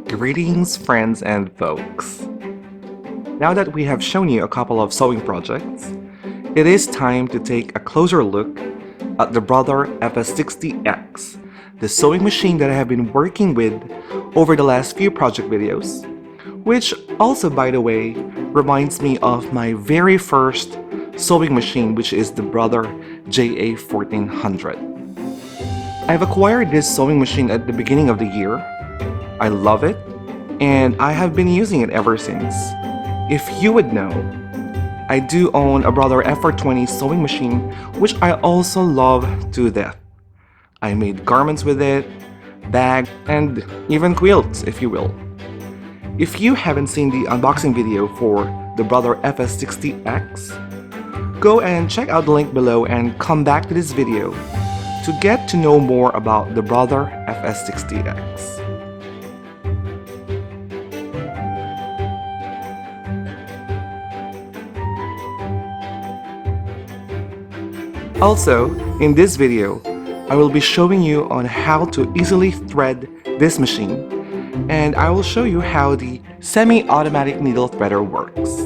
Greetings, friends and folks. Now that we have shown you a couple of sewing projects, it is time to take a closer look at the Brother FS60X, the sewing machine that I have been working with over the last few project videos, which also, by the way, reminds me of my very first sewing machine, which is the Brother JA1400. I've acquired this sewing machine at the beginning of the year. I love it, and I have been using it ever since. If you would know, I do own a Brother FR20 sewing machine, which I also love to death. I made garments with it, bags, and even quilts, if you will. If you haven't seen the unboxing video for the Brother FS60X, go and check out the link below and come back to this video to get to know more about the Brother FS60X. Also, in this video, I will be showing you on how to easily thread this machine, and I will show you how the semi-automatic needle threader works.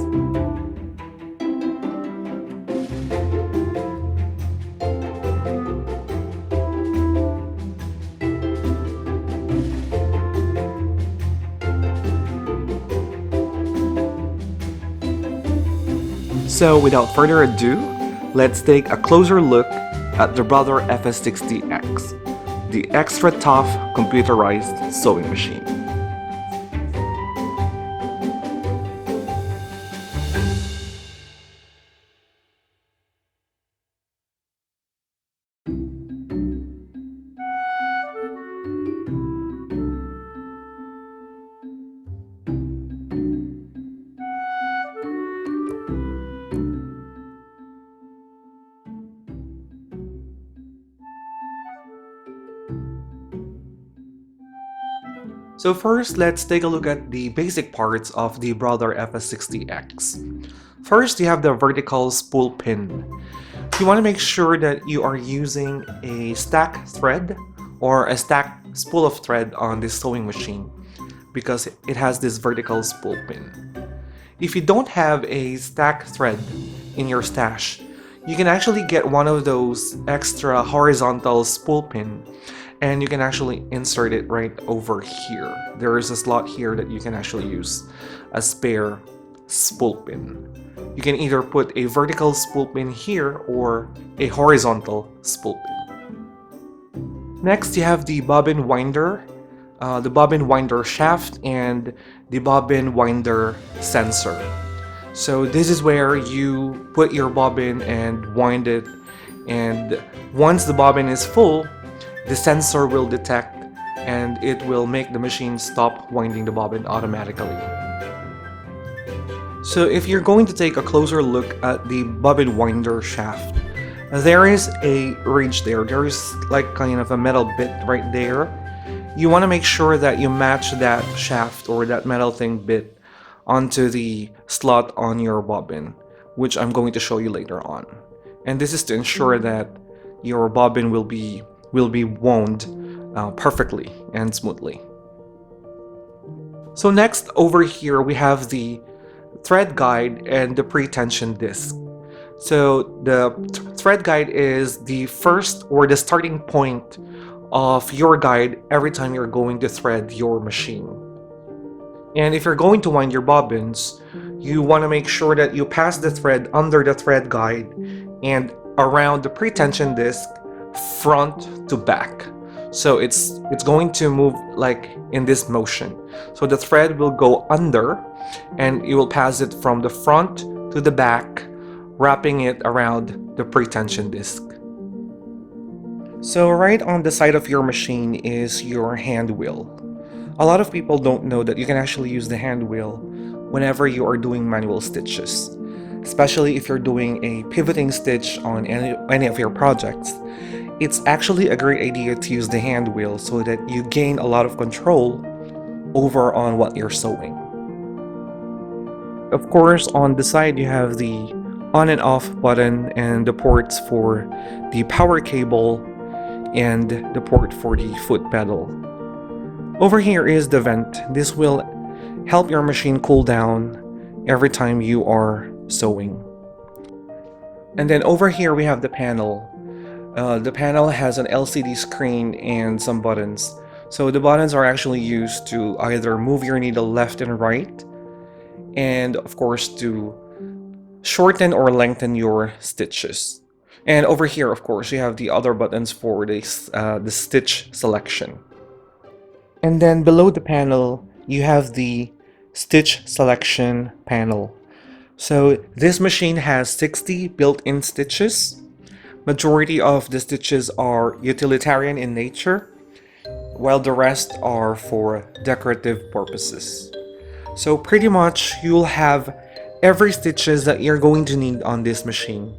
So without further ado, let's take a closer look at the Brother FS60X, the extra tough computerized sewing machine. So first, let's take a look at the basic parts of the Brother FS60X. First, you have the vertical spool pin. You want to make sure that you are using a stack thread or a stack spool of thread on this sewing machine because it has this vertical spool pin. If you don't have a stack thread in your stash, you can actually get one of those extra horizontal spool pin, and you can actually insert it right over here. There is a slot here that you can actually use a spare spool pin. You can either put a vertical spool pin here or a horizontal spool pin. Next, you have the bobbin winder, the bobbin winder shaft, and the bobbin winder sensor. So this is where you put your bobbin and wind it, and once the bobbin is full, the sensor will detect and it will make the machine stop winding the bobbin automatically. So if you're going to take a closer look at the bobbin winder shaft, there is a ridge there. There is like kind of a metal bit right there. You want to make sure that you match that shaft or that metal thing bit onto the slot on your bobbin, which I'm going to show you later on. And this is to ensure that your bobbin will be wound perfectly and smoothly. So next, over here we have the thread guide and the pre-tension disc. So the thread guide is the first or the starting point of your guide every time you're going to thread your machine. And if you're going to wind your bobbins, you want to make sure that you pass the thread under the thread guide and around the pre-tension disc front to back. So it's going to move like in this motion. So the thread will go under and you will pass it from the front to the back, wrapping it around the pre-tension disc. So right on the side of your machine is your hand wheel. A lot of people don't know that you can actually use the hand wheel whenever you are doing manual stitches, especially if you're doing a pivoting stitch on any of your projects. It's actually a great idea to use the hand wheel so that you gain a lot of control over on what you're sewing. Of course, on the side you have the on and off button and the ports for the power cable and the port for the foot pedal. Over here is the vent. This will help your machine cool down every time you are sewing. And then over here we have the panel. The panel has an LCD screen and some buttons. So the buttons are actually used to either move your needle left and right, and of course to shorten or lengthen your stitches. And over here, of course, you have the other buttons for the stitch selection. And then below the panel, you have the stitch selection panel. So this machine has 60 built-in stitches. Majority of the stitches are utilitarian in nature, while the rest are for decorative purposes. So pretty much you'll have every stitches that you're going to need on this machine.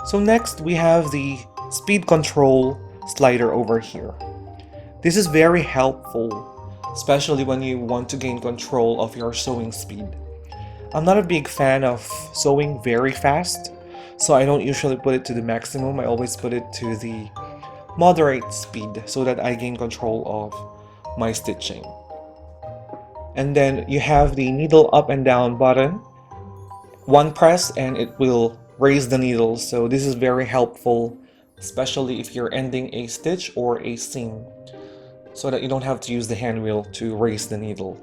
So next we have the speed control slider over here. This is very helpful, especially when you want to gain control of your sewing speed. I'm not a big fan of sewing very fast, so I don't usually put it to the maximum. I always put it to the moderate speed so that I gain control of my stitching. And then you have the needle up and down button. One press and it will raise the needle, so this is very helpful, especially if you're ending a stitch or a seam, so that you don't have to use the hand wheel to raise the needle.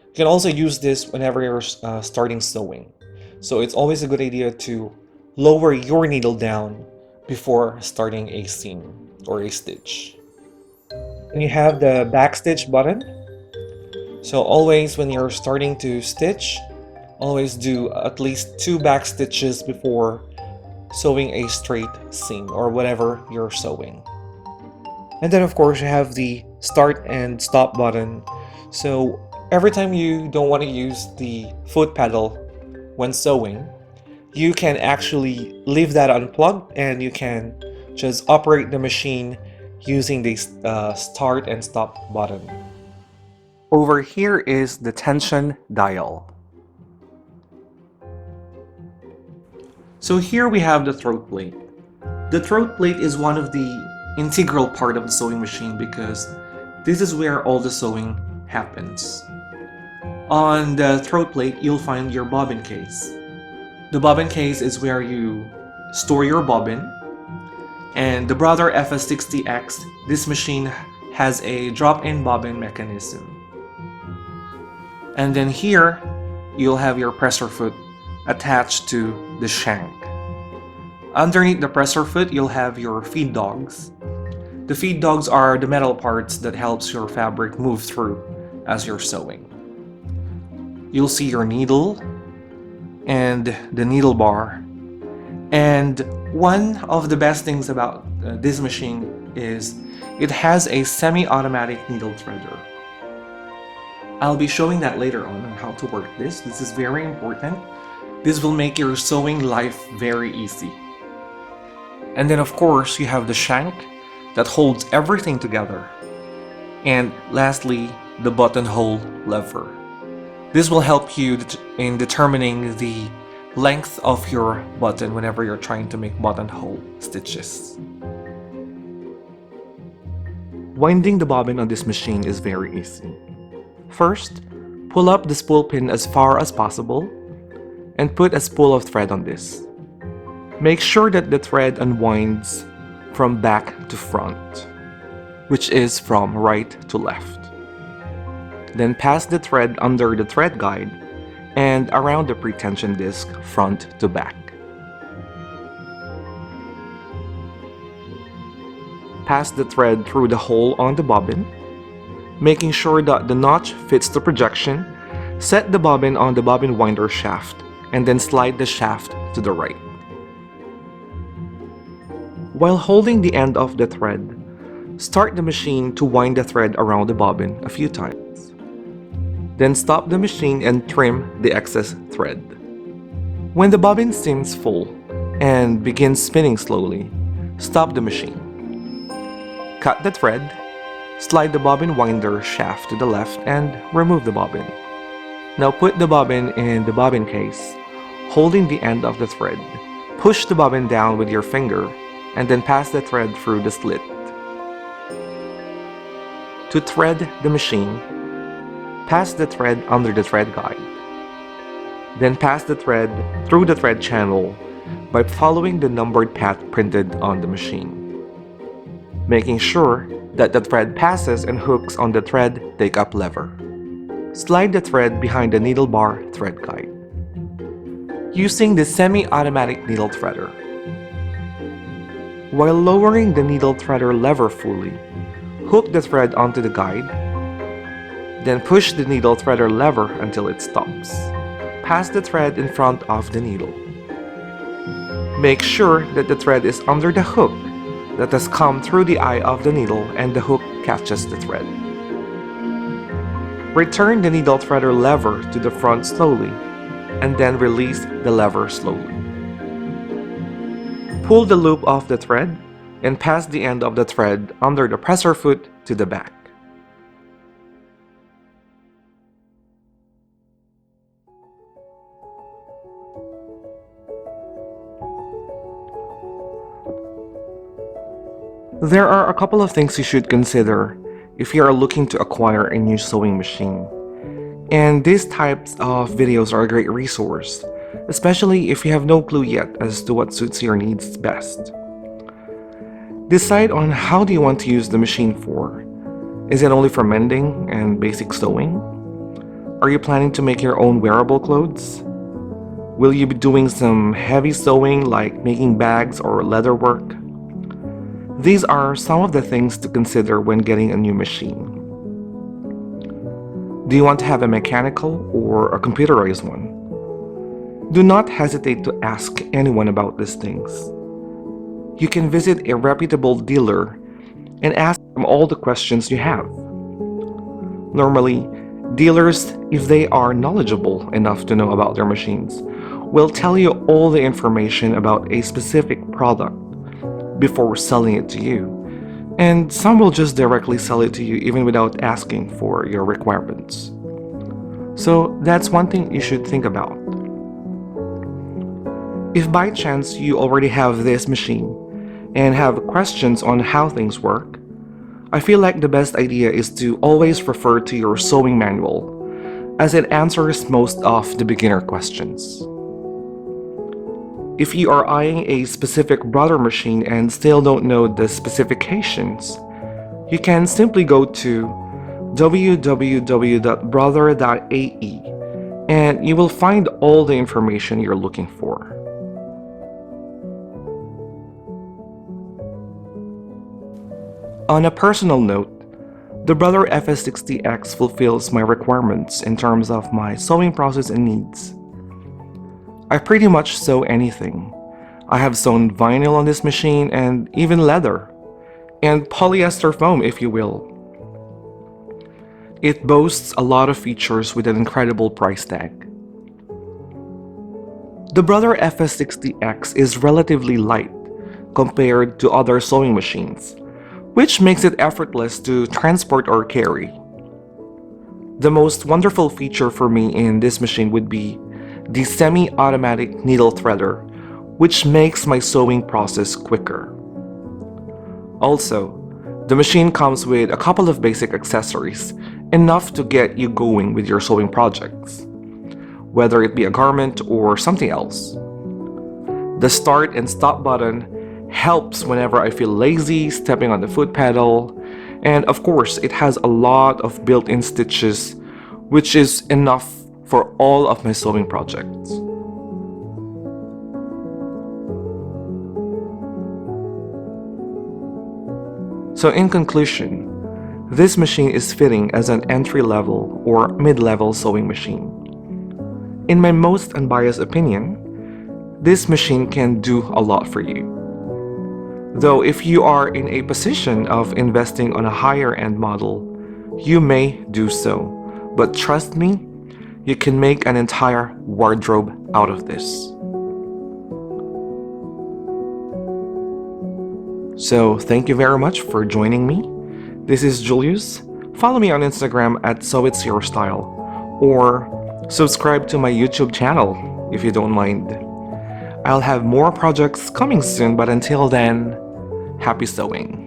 You can also use this whenever you're starting sewing. So it's always a good idea to lower your needle down before starting a seam or a stitch. And you have the backstitch button. So always when you're starting to stitch, always do at least 2 back stitches before sewing a straight seam or whatever you're sewing. And then of course you have the start and stop button. So every time you don't want to use the foot pedal when sewing, you can actually leave that unplugged and you can just operate the machine using the start and stop button. Over here is the tension dial. So here we have the throat plate. The throat plate is one of the integral part of the sewing machine because this is where all the sewing happens. On the throat plate, you'll find your bobbin case. The bobbin case is where you store your bobbin, and the Brother FS60X, this machine has a drop-in bobbin mechanism. And then here, you'll have your presser foot attached to the shank. Underneath the presser foot, you'll have your feed dogs. The feed dogs are the metal parts that helps your fabric move through as you're sewing. You'll see your needle and the needle bar. And one of the best things about this machine is it has a semi-automatic needle threader. I'll be showing that later on how to work this. This is very important. This will make your sewing life very easy. And then of course you have the shank that holds everything together. And lastly, the buttonhole lever. This will help you in determining the length of your button whenever you're trying to make buttonhole stitches. Winding the bobbin on this machine is very easy. First, pull up the spool pin as far as possible and put a spool of thread on this. Make sure that the thread unwinds from back to front, which is from right to left. Then pass the thread under the thread guide and around the pretension disc front to back. Pass the thread through the hole on the bobbin, making sure that the notch fits the projection. Set the bobbin on the bobbin winder shaft and then slide the shaft to the right. While holding the end of the thread, start the machine to wind the thread around the bobbin a few times. Then stop the machine and trim the excess thread. When the bobbin seems full and begins spinning slowly, stop the machine. Cut the thread, slide the bobbin winder shaft to the left and remove the bobbin. Now put the bobbin in the bobbin case, holding the end of the thread. Push the bobbin down with your finger and then pass the thread through the slit. To thread the machine, pass the thread under the thread guide. Then pass the thread through the thread channel by following the numbered path printed on the machine. Making sure that the thread passes and hooks on the thread take-up lever. Slide the thread behind the needle bar thread guide. Using the semi-automatic needle threader. While lowering the needle threader lever fully, hook the thread onto the guide, then push the needle threader lever until it stops. Pass the thread in front of the needle. Make sure that the thread is under the hook that has come through the eye of the needle and the hook catches the thread. Return the needle threader lever to the front slowly and then release the lever slowly. Pull the loop off the thread and pass the end of the thread under the presser foot to the back. There are a couple of things you should consider if you are looking to acquire a new sewing machine. And these types of videos are a great resource, especially if you have no clue yet as to what suits your needs best. Decide on how do you want to use the machine for. Is it only for mending and basic sewing? Are you planning to make your own wearable clothes? Will you be doing some heavy sewing like making bags or leather work? These are some of the things to consider when getting a new machine. Do you want to have a mechanical or a computerized one? Do not hesitate to ask anyone about these things. You can visit a reputable dealer and ask them all the questions you have. Normally, dealers, if they are knowledgeable enough to know about their machines, will tell you all the information about a specific product before selling it to you. And some will just directly sell it to you even without asking for your requirements. So that's one thing you should think about. If by chance you already have this machine and have questions on how things work, I feel like the best idea is to always refer to your sewing manual, as it answers most of the beginner questions. If you are eyeing a specific brother machine and still don't know the specifications, you can simply go to www.brother.ae and you will find all the information you're looking for. On a personal note, the Brother FS60X fulfills my requirements in terms of my sewing process and needs. I pretty much sew anything. I have sewn vinyl on this machine and even leather, and polyester foam if you will. It boasts a lot of features with an incredible price tag. The Brother FS60X is relatively light compared to other sewing machines, which makes it effortless to transport or carry. The most wonderful feature for me in this machine would be the semi-automatic needle threader, which makes my sewing process quicker. Also, the machine comes with a couple of basic accessories, enough to get you going with your sewing projects, whether it be a garment or something else. The start and stop button helps whenever I feel lazy stepping on the foot pedal, and of course it has a lot of built-in stitches, which is enough for all of my sewing projects. So in conclusion, this machine is fitting as an entry-level or mid-level sewing machine. In my most unbiased opinion, this machine can do a lot for you. Though if you are in a position of investing on a higher-end model, you may do so, but trust me, you can make an entire wardrobe out of this. So thank you very much for joining me. This is Julius. Follow me on Instagram at SewIt'sYourStyle, or subscribe to my YouTube channel if you don't mind. I'll have more projects coming soon, but until then, happy sewing.